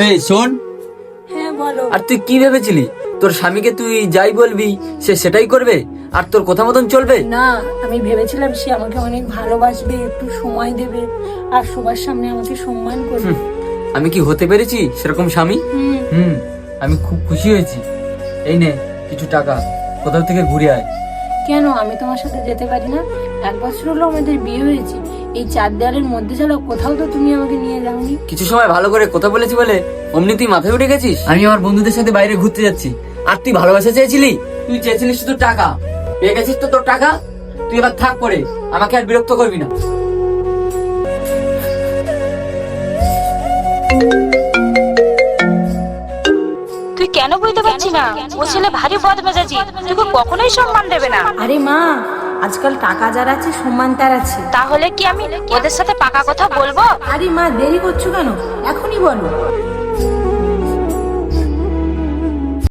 এই শোন, হ্যাঁ বলো। আর তুই কি ভেবেছিলি তোর স্বামীকে তুই যাই বলবি সে সেটাই করবে আর তোর কথা মতন চলবে? না, আমি ভেবেছিলাম সে আমাকে অনেক ভালোবাসবে, একটু সময় দেবে আর সবার সামনে আমাকে সম্মান করবে। আমি কি হতে পেরেছি সেরকম স্বামী? আমি খুব খুশি হয়েছি। এই নে কিছু টাকা, কোথাও থেকে ঘুরে আয়। কেন আমি তোমার সাথে যেতে পারি না? 1 বছর হলো আমাদের বিয়ে হয়েছে, এই 4 দেওয়ালের মধ্যে ছাড়া কোথাও তো তুমি আমাকে নিয়ে যাওনি। কিছু সময় ভালো করে কথা বলেছি বলে অমনি তুই মাথায় উঠে গেছিস? আমি আমার বন্ধুদের সাথে বাইরে ঘুরতে যাচ্ছি আর তুই ভালোবাসা চেয়েছিলি? তুই চেয়েছিলিস শুধু টাকা, পেয়ে গেছিস তো তোর টাকা। তুই এবার থাক পরে, আমাকে আর বিরক্ত করবি না। তুই কেন বুঝতে পারছি না? ও ছেলে ভারী বদমেজাজি, তোকে কখনোই সম্মান দেবে না। আরে মা, আজকাল টাকা যার আছে সম্মান তার আছে। তাহলে কি আমি ওদের সাথে পাকা কথা বলবো? আরে মা, দেরি করছো কেন? এখনই বলো।